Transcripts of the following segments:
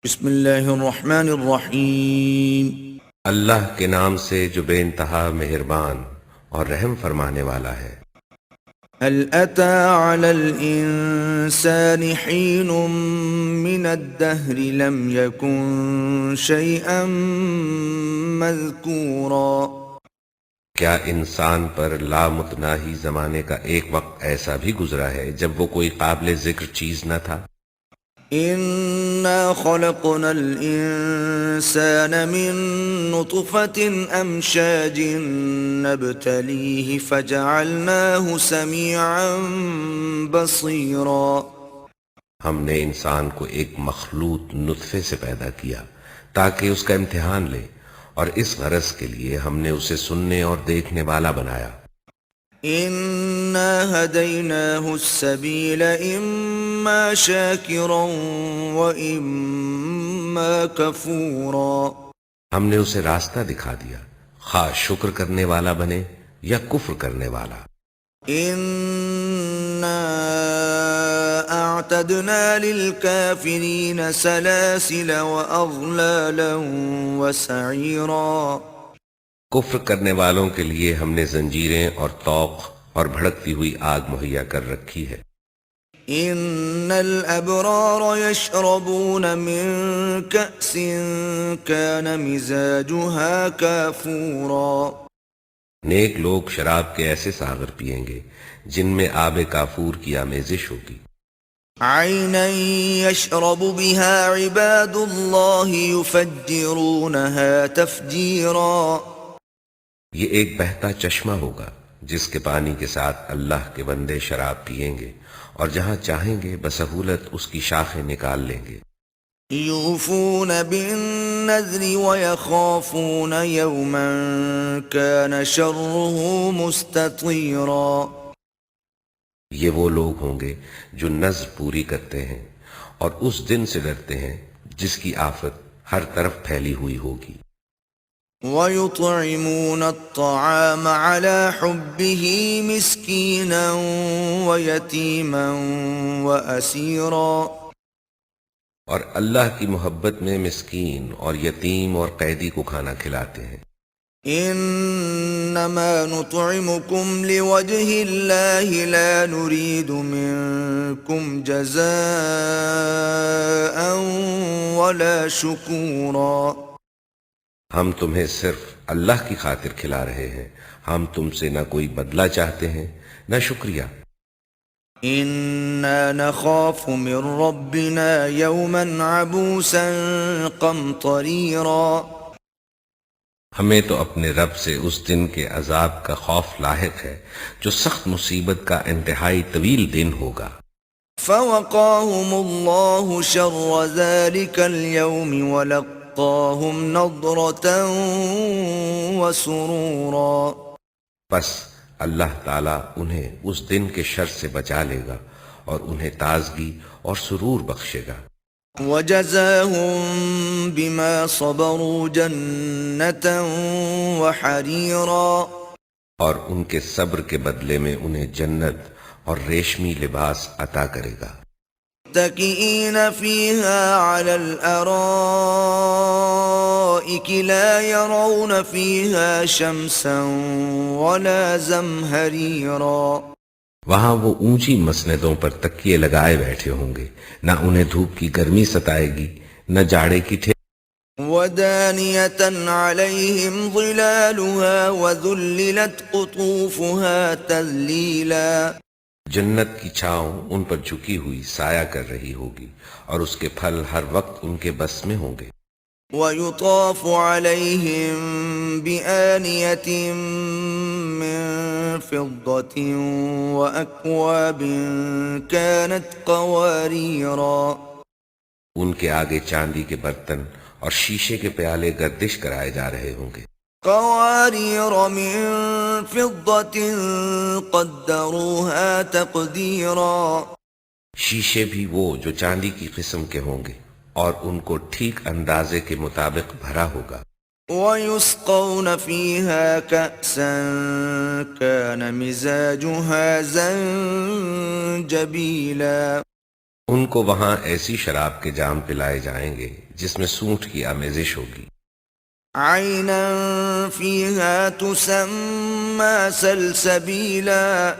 بسم اللہ الرحمن الرحیم۔ اللہ کے نام سے جو بے انتہا مہربان اور رحم فرمانے والا ہے۔ هل أتى على الإنسان حين من الدهر لم يكن شيئا مذكورا؟ کیا انسان پر لامتناہی زمانے کا ایک وقت ایسا بھی گزرا ہے جب وہ کوئی قابل ذکر چیز نہ تھا؟ إنا خلقنا الإنسان من نطفة أمشاج نبتليه فجعلناه سميعا بصيرا۔ ہم نے انسان کو ایک مخلوط نطفے سے پیدا کیا تاکہ اس کا امتحان لے، اور اس غرض کے لیے ہم نے اسے سننے اور دیکھنے والا بنایا۔ إنا هديناه السبيل إما شاكرا وإما كفورا۔ ہم نے اسے راستہ دکھا دیا، خواہ شکر کرنے والا بنے یا کفر کرنے والا۔ إنا أعتدنا للكافرين سلاسل وأغلالا وسعيرا۔ کفر کرنے والوں کے لیے ہم نے زنجیریں اور طوق اور بھڑکتی ہوئی آگ مہیا کر رکھی ہے۔ إن الأبرار يشربون من كأس كان مزاجها كافورا۔ نیک لوگ شراب کے ایسے ساغر پیئیں گے جن میں آب کافور کی آمیزش ہوگی۔ عينا يشرب بها عباد الله يفجرونها تفجيرا۔ یہ ایک بہتا چشمہ ہوگا جس کے پانی کے ساتھ اللہ کے بندے شراب پیئیں گے، اور جہاں چاہیں گے بسہولت اس کی شاخیں نکال لیں گے۔ يوفون بالنذر ويخافون يوما كان شره مستطيرا۔ یہ وہ لوگ ہوں گے جو نذر پوری کرتے ہیں اور اس دن سے ڈرتے ہیں جس کی آفت ہر طرف پھیلی ہوئی ہوگی۔ ويطعمون الطعام على حبه مسكينا ويتيما وأسيرا۔ اور اللہ کی محبت میں مسکین اور یتیم اور قیدی کو کھانا کھلاتے ہیں۔ إنما نطعمكم لوجه الله لا نريد منكم جزاء ولا شكورا۔ ہم تمہیں صرف اللہ کی خاطر کھلا رہے ہیں، ہم تم سے نہ کوئی بدلہ چاہتے ہیں نہ شکریہ۔ إنا نخاف من ربنا يوما عبوسا قمطريرا۔ ہمیں تو اپنے رب سے اس دن کے عذاب کا خوف لاحق ہے جو سخت مصیبت کا انتہائی طویل دن ہوگا۔ فوقاهم الله شر ذلك اليوم ولقاهم نضرة وسرورا۔ پس اللہ تعالیٰ انہیں اس دن کے شر سے بچا لے گا اور انہیں تازگی اور سرور بخشے گا۔ وجزاهم بما صبروا جنة وحريرا۔ اور ان کے صبر کے بدلے میں انہیں جنت اور ریشمی لباس عطا کرے گا۔ متكئين فيها على الأرائك لا يرون فيها شمسا ولا زمهريرا۔ وہاں وہ اونچی مسندوں پر تکیے لگائے بیٹھے ہوں گے، نہ انہیں دھوپ کی گرمی ستائے گی نہ جاڑے کی ٹھنڈ۔ ودانية عليهم ظلالها وذللت قطوفها تذليلا۔ جنت کی چھاؤں ان پر جھکی ہوئی سایہ کر رہی ہوگی، اور اس کے پھل ہر وقت ان کے بس میں ہوں گے۔ ويطاف عليهم بآنية من فضة وأكواب كانت قواريرا۔ ان کے آگے چاندی کے برتن اور شیشے کے پیالے گردش کرائے جا رہے ہوں گے۔ قوارير من فضة قدروها تقديرا۔ شیشے بھی وہ جو چاندی کی قسم کے ہوں گے اور ان کو ٹھیک اندازے کے مطابق بھرا ہوگا۔ ويسقون فيها كأسا كان مزاجها زنجبيلا۔ ان کو وہاں ایسی شراب کے جام پلائے جائیں گے جس میں سونٹ کی آمیزش ہوگی، عینا فیہا تسمی سلسبیلا،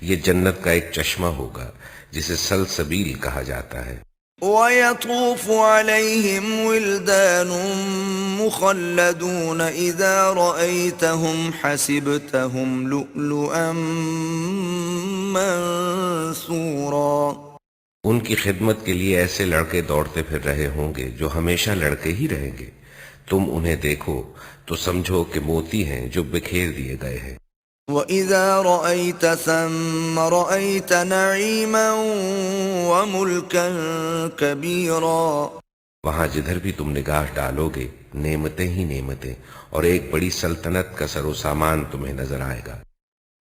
یہ جنت کا ایک چشمہ ہوگا جسے سلسبیل کہا جاتا ہے، وَيَطُوفُ عَلَيْهِمْ وِلْدَانٌ مُخَلَّدُونَ إِذَا رَأَيْتَهُمْ حَسِبْتَهُمْ لُؤْلُؤًا مَّنثُورًا۔ ان کی خدمت کے لیے ایسے لڑکے دوڑتے پھر رہے ہوں گے جو ہمیشہ لڑکے ہی رہیں گے، تم انہیں دیکھو تو سمجھو کہ موتی ہیں جو بکھیر دیے گئے ہیں۔ وَإِذَا رَأَيْتَ ثَمَّ رَأَيْتَ نَعِيمًا وَمُلْكًا كَبِيرًا، وہاں جدھر بھی تم نگاہ ڈالو گے نعمتیں ہی نعمتیں، اور ایک بڑی سلطنت کا سر و سامان تمہیں نظر آئے گا۔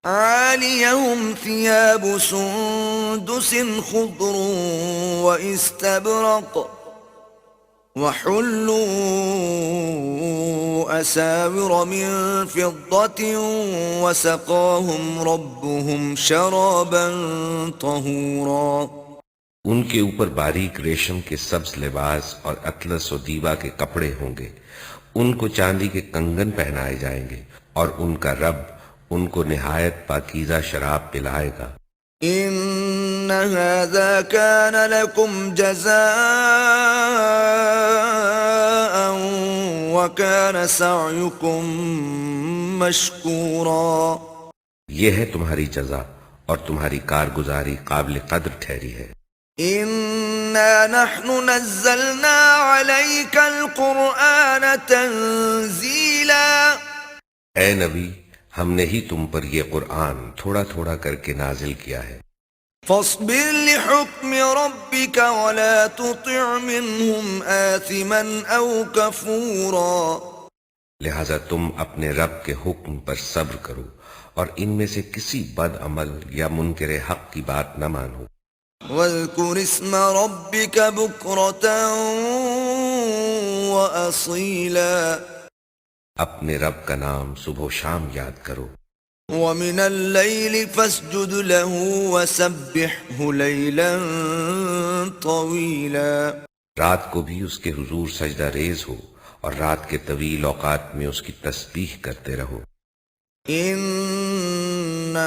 عَالِيَهُمْ ثِيَابُ سُندُسٍ خُضْرٌ وَإِسْتَبْرَقٌ وَحُلُّوا أَسَاوِرَ مِن فِضَّةٍ وَسَقَاهُمْ رَبُّهُمْ شَرَابًا طَهُورًا۔ ان کے اوپر باریک ریشم کے سبز لباس اور اطلس و دیبا کے کپڑے ہوں گے، ان کو چاندی کے کنگن پہنائے جائیں گے، اور ان کا رب ان کو نہایت پاکیزہ شراب پلائے گا۔ إِنَّ هَذَا كَانَ لَكُمْ جَزَاءً وَكَانَ سَعْيُكُمْ مَشْكُورًا۔ یہ ہے تمہاری جزا اور تمہاری کارگزاری قابل قدر ٹھہری ہے۔ إِنَّا نَحْنُ نَزَّلْنَا عَلَيْكَ الْقُرْآنَ تَنزِيلًا، اے نبی، ہم نے ہی تم پر یہ قرآن تھوڑا تھوڑا کر کے نازل کیا ہے۔ فاصبر لحكم ربك ولا تطع منهم آثما أو كفورا، لہذا تم اپنے رب کے حکم پر صبر کرو اور ان میں سے کسی بد عمل یا منکر حق کی بات نہ مانو۔ واذكر اسم ربك بكرة وأصيلا، اپنے رب کا نام صبح و شام یاد کرو۔ ومن الليل فاسجد له وسبحه ليلا طويلا، رات کو بھی اس کے حضور سجدہ ریز ہو اور رات کے طویل اوقات میں اس کی تسبیح کرتے رہو۔ إن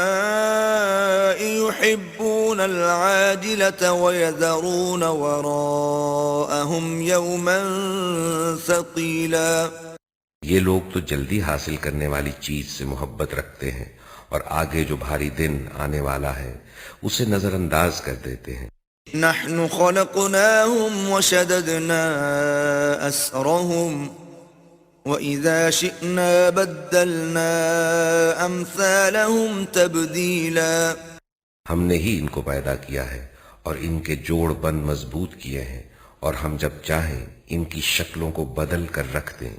هؤلاء يحبون العاجلة ويذرون وراءهم يوما ثقيلا، یہ لوگ تو جلدی حاصل کرنے والی چیز سے محبت رکھتے ہیں اور آگے جو بھاری دن آنے والا ہے اسے نظر انداز کر دیتے ہیں۔ نحن خلقناهم وشددنا أسرهم وإذا شئنا بدلنا أمثالهم تبديلا، ہم نے ہی ان کو پیدا کیا ہے اور ان کے جوڑ بند مضبوط کیے ہیں، اور ہم جب چاہیں ان کی شکلوں کو بدل کر رکھ دیں۔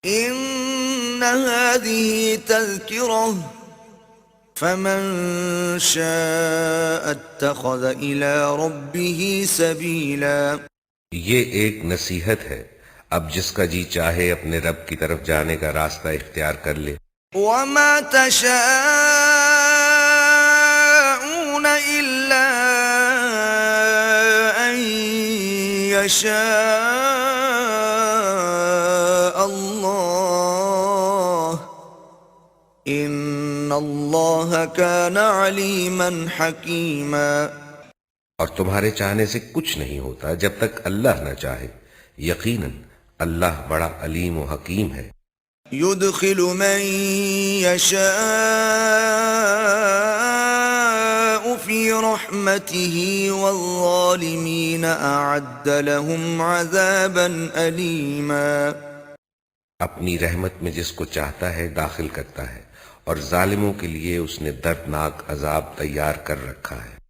إن هذه تذكرة فمن شاء اتخذ إلى ربه سبيلا، یہ ایک نصیحت ہے، اب جس کا جی چاہے اپنے رب کی طرف جانے کا راستہ اختیار کر لے۔ وما تشاءون إلا أن يشاء الله إن الله كان عليما حكيما۔ اور تمہارے چاہنے سے کچھ نہیں ہوتا جب تک اللہ نہ چاہے، یقیناً اللہ بڑا علیم و حکیم ہے۔ يدخل من يشاء في رحمته والظالمين أعد لهم عذابا أليما، اپنی رحمت میں جس کو چاہتا ہے داخل کرتا ہے، اور ظالموں کے لیے اس نے دردناک عذاب تیار کر رکھا ہے۔